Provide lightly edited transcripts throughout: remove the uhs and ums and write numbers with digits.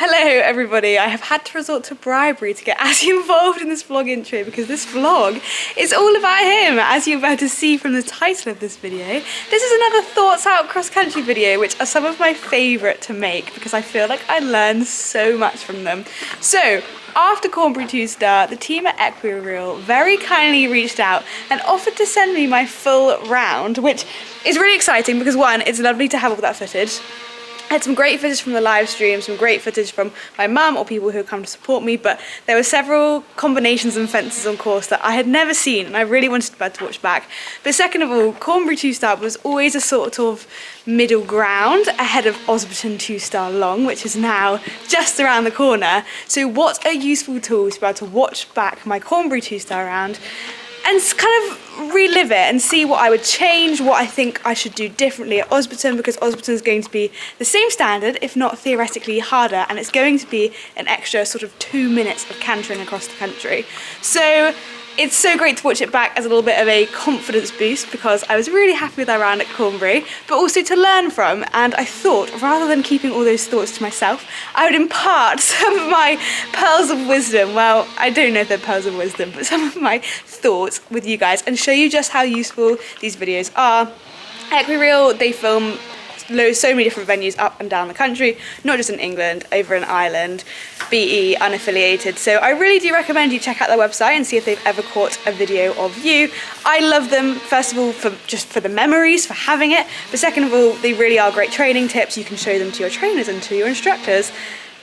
Hello everybody, I have had to resort to bribery to get Atty involved in this vlog intro because this vlog is all about him, as you're about to see from the title of this video. This is another Thoughts Out cross-country video, which are some of my favourite to make because I feel like I learn so much from them. So, after Cornbury 2-star, the team at Equireel very kindly reached out and offered to send me my full round, which is really exciting because one, it's lovely to have all that footage. I had some great footage from the live stream, some great footage from my mum or people who have come to support me, but there were several combinations and fences on course that I had never seen and I really wanted to watch back. But second of all, Cornbury 2-star was always a sort of middle ground ahead of Osberton 2-star long, which is now just around the corner. So what a useful tool to be able to watch back my Cornbury 2-star round and kind of relive it and see what I would change, what I think I should do differently at Osberton, because Osberton is going to be the same standard, if not theoretically harder, and it's going to be an extra sort of 2 minutes of cantering across the country. So it's so great to watch it back as a little bit of a confidence boost because I was really happy with our round at Cornbury, but also to learn from, and I thought rather than keeping all those thoughts to myself, I would impart some of my pearls of wisdom, well, I don't know if they're pearls of wisdom, but some of my thoughts with you guys and show you just how useful these videos are. Equireel, they film so many different venues up and down the country, not just in England, over in Ireland, BE, unaffiliated. So I really do recommend you check out their website and see if they've ever caught a video of you. I love them, first of all, for the memories, for having it, but second of all, they really are great training tips. You can show them to your trainers and to your instructors.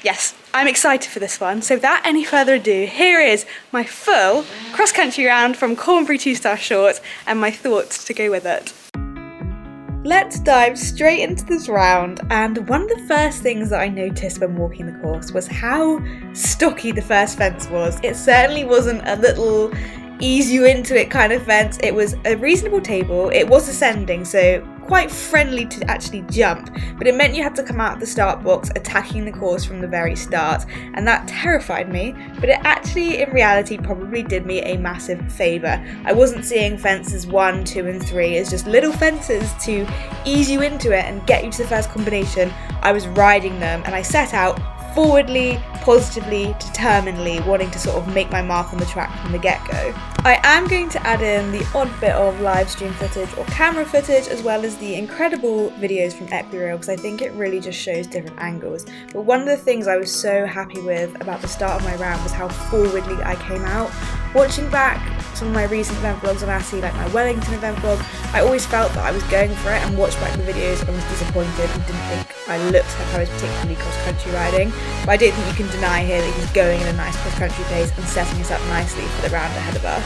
Yes, I'm excited for this one. So without any further ado, here is my full cross-country round from Cornbury 2-star short and my thoughts to go with it. Let's dive straight into this round, and one of the first things that I noticed when walking the course was how stocky the first fence was. It certainly wasn't a little ease you into it kind of fence. It was a reasonable table, it was ascending, so quite friendly to actually jump, but it meant you had to come out of the start box attacking the course from the very start, and that terrified me, but it actually in reality probably did me a massive favour. I wasn't seeing fences 1, 2 and 3 as just little fences to ease you into it and get you to the first combination. I was riding them and I set out forwardly, positively, determinedly, wanting to sort of make my mark on the track from the get-go. I am going to add in the odd bit of live stream footage or camera footage, as well as the incredible videos from Equireel, because I think it really just shows different angles. But one of the things I was so happy with about the start of my round was how forwardly I came out. Watching back some of my recent event vlogs on Atty, like my Wellington event vlog, I always felt that I was going for it, and watched back the videos and was disappointed and didn't think I looked like I was particularly cross-country riding. But I don't think you can deny here that he's going in a nice cross-country pace and setting us up nicely for the round ahead of us.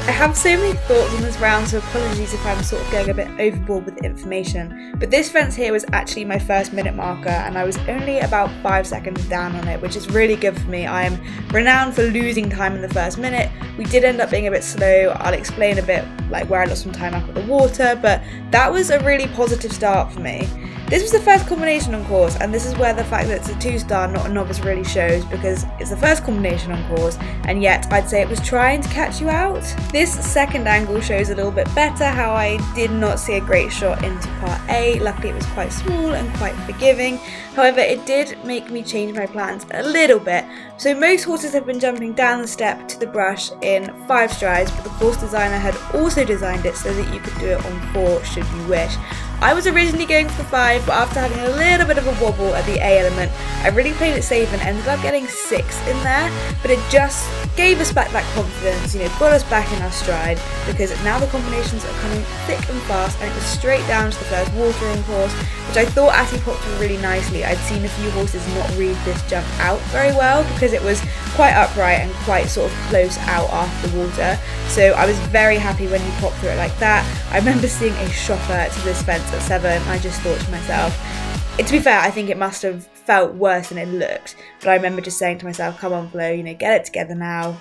I have so many thoughts on this round, so apologies if I'm sort of going a bit overboard with the information, but this fence here was actually my first minute marker and I was only about 5 seconds down on it, which is really good for me. I am renowned for losing time in the first minute. We did end up being a bit slow. I'll explain a bit like where I lost some time up at the water, but that was a really positive start for me. This was the first combination on course, and this is where the fact that it's a 2-star, not a novice, really shows, because it's the first combination on course, and yet I'd say it was trying to catch you out. This second angle shows a little bit better how I did not see a great shot into part A. Luckily it was quite small and quite forgiving. However, it did make me change my plans a little bit. So most horses have been jumping down the step to the brush in 5 strides, but the course designer had also designed it so that you could do it on 4 should you wish. I was originally going for 5, but after having a little bit of a wobble at the A element, I really played it safe and ended up getting 6 in there, but it just gave us back that confidence, got us back in our stride, because now the combinations are coming thick and fast, and it was straight down to the first watering course, which I thought Atty popped through really nicely. I'd seen a few horses not read this jump out very well, because it was quite upright and quite sort of close out after the water, so I was very happy when he popped through it like that. I remember seeing a shopper to this fence at 7, I just thought to myself, to be fair, I think it must have felt worse than it looked, but I remember just saying to myself, come on Flo, get it together now,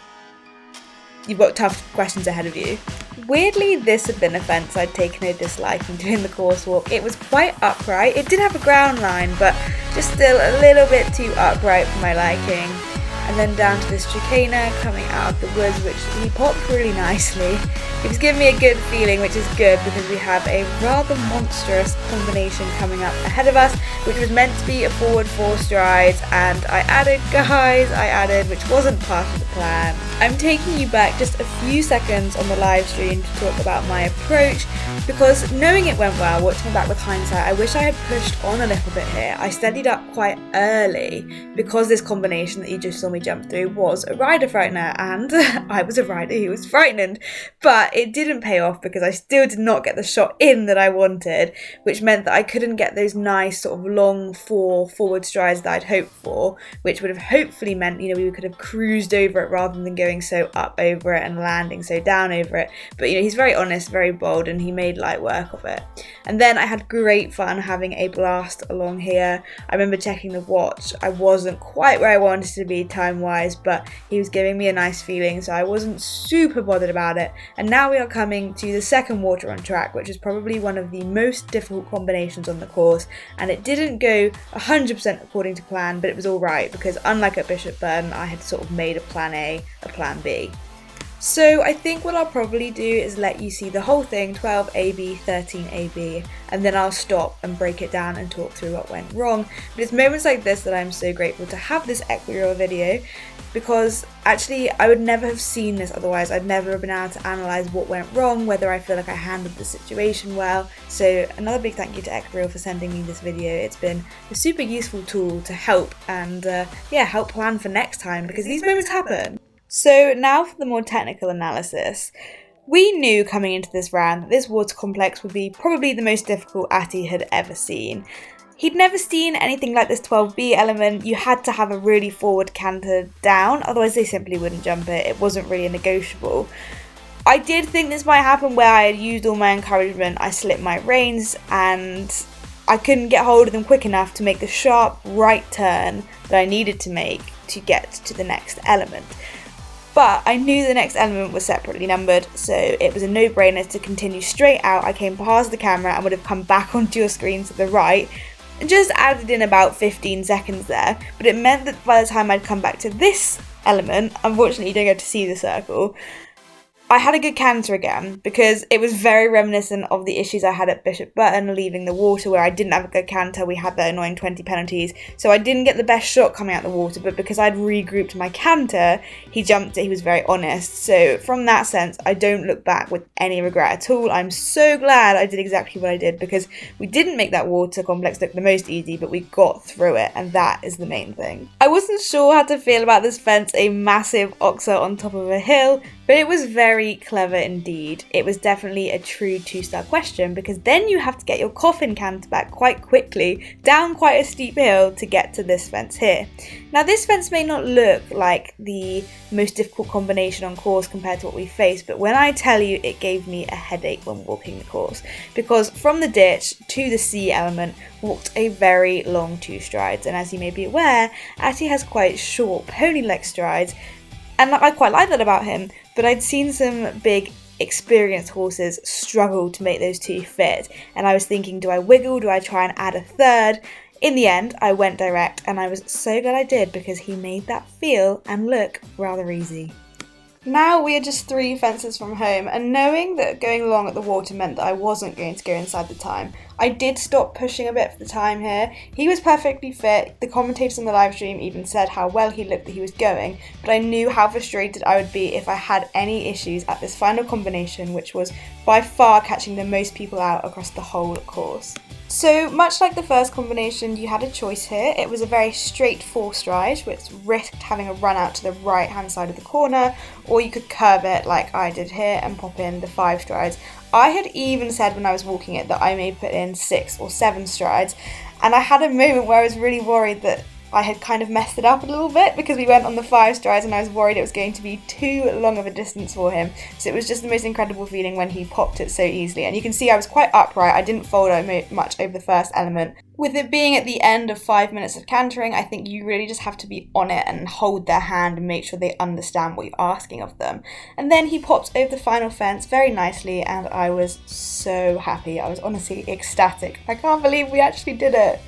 you've got tough questions ahead of you. Weirdly, this had been a fence I'd taken a dislike in doing the course walk. It was quite upright, it did have a ground line, but just still a little bit too upright for my liking. and then down to this chicaner coming out of the woods, which he popped really nicely. He was giving me a good feeling, which is good because we have a rather monstrous combination coming up ahead of us, which was meant to be a forward 4 strides, and I added, which wasn't part of the plan. I'm taking you back just a few seconds on the live stream to talk about my approach, because knowing it went well, watching it back with hindsight, I wish I had pushed on a little bit here. I steadied up quite early because this combination that you just saw me jump through was a rider frightener, and I was a rider who was frightened. But it didn't pay off because I still did not get the shot in that I wanted, which meant that I couldn't get those nice sort of long 4 forward strides that I'd hoped for, which would have hopefully meant, you know, we could have cruised over it rather than going so up over it and landing so down over it. But, you know, he's very honest, very bold, and he made light work of it. And then I had great fun having a blast along here. I remember checking the watch. I wasn't quite where I wanted to be time-wise, but he was giving me a nice feeling, so I wasn't super bothered about it. And now we are coming to the second water on track, which is probably one of the most difficult combinations on the course, and it didn't go 100% according to plan, but it was alright because unlike at Bishop Burton, I had sort of made a plan A, a plan B. So I think what I'll probably do is let you see the whole thing, 12AB, 13AB, and then I'll stop and break it down and talk through what went wrong. But it's moments like this that I'm so grateful to have this Equireel video, because actually I would never have seen this otherwise. I'd never have been able to analyse what went wrong, whether I feel like I handled the situation well. So another big thank you to Equireel for sending me this video. It's been a super useful tool to help and help plan for next time, because these moments happen. So now for the more technical analysis. We knew coming into this round that this water complex would be probably the most difficult Atty had ever seen. He'd never seen anything like this 12B element. You had to have a really forward canter down, otherwise they simply wouldn't jump it. It wasn't really negotiable. I did think this might happen where I had used all my encouragement, I slipped my reins, and I couldn't get hold of them quick enough to make the sharp right turn that I needed to make to get to the next element. But I knew the next element was separately numbered, so it was a no-brainer to continue straight out. I came past the camera and would have come back onto your screen to the right, and just added in about 15 seconds there. But it meant that by the time I'd come back to this element, unfortunately you don't get to see the circle, I had a good canter again, because it was very reminiscent of the issues I had at Bishop Burton leaving the water, where I didn't have a good canter. We had the annoying 20 penalties, so I didn't get the best shot coming out the water, but because I'd regrouped my canter, he jumped it, he was very honest. So from that sense, I don't look back with any regret at all. I'm so glad I did exactly what I did, because we didn't make that water complex look the most easy, but we got through it, and that is the main thing. I wasn't sure how to feel about this fence, a massive oxer on top of a hill, but it was very clever indeed. It was definitely a true 2-star question, because then you have to get your coffin canter back quite quickly down quite a steep hill to get to this fence here. Now this fence may not look like the most difficult combination on course compared to what we faced, but when I tell you it gave me a headache when walking the course, because from the ditch to the C element walked a very long 2 strides, and as you may be aware, Atty has quite short pony-leg strides, and I quite like that about him, but I'd seen some big experienced horses struggle to make those 2 fit, and I was thinking, do I wiggle, do I try and add a third? In the end, I went direct, and I was so glad I did, because he made that feel and look rather easy. Now we are just 3 fences from home, and knowing that going along at the water meant that I wasn't going to go inside the time, I did stop pushing a bit for the time here. He was perfectly fit. The commentators on the live stream even said how well he looked that he was going, but I knew how frustrated I would be if I had any issues at this final combination, which was by far catching the most people out across the whole course. So much like the first combination, you had a choice here. It was a very straight 4 stride, which risked having a run out to the right hand side of the corner, or you could curve it like I did here and pop in the 5 strides. I had even said when I was walking it that I may put in 6 or 7 strides, and I had a moment where I was really worried that I had kind of messed it up a little bit, because we went on the 5 strides and I was worried it was going to be too long of a distance for him. So it was just the most incredible feeling when he popped it so easily. And you can see I was quite upright. I didn't fold much over the first element. With it being at the end of 5 minutes of cantering, I think you really just have to be on it and hold their hand and make sure they understand what you're asking of them. And then he popped over the final fence very nicely, and I was so happy. I was honestly ecstatic. I can't believe we actually did it.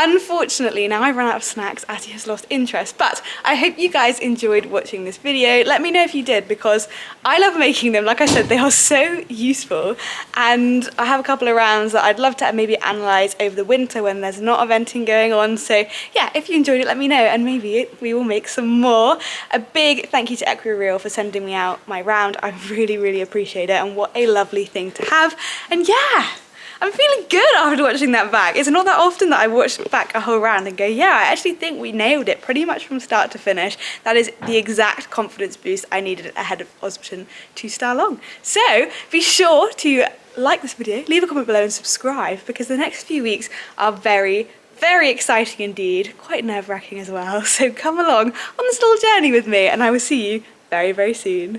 Unfortunately, now I've run out of snacks, Atty has lost interest, but I hope you guys enjoyed watching this video. Let me know if you did, because I love making them. Like I said, they are so useful, and I have a couple of rounds that I'd love to maybe analyse over the winter when there's not eventing going on. So yeah, if you enjoyed it, let me know, and maybe we will make some more. A big thank you to Equireel for sending me out my round. I really appreciate it, and what a lovely thing to have. And yeah, I'm feeling good after watching that back. It's not that often that I watch back a whole round and go, yeah, I actually think we nailed it pretty much from start to finish. That is the exact confidence boost I needed ahead of Osberton 2-star long. So be sure to like this video, leave a comment below and subscribe, because the next few weeks are very exciting indeed, quite nerve-wracking as well. So come along on this little journey with me, and I will see you very soon.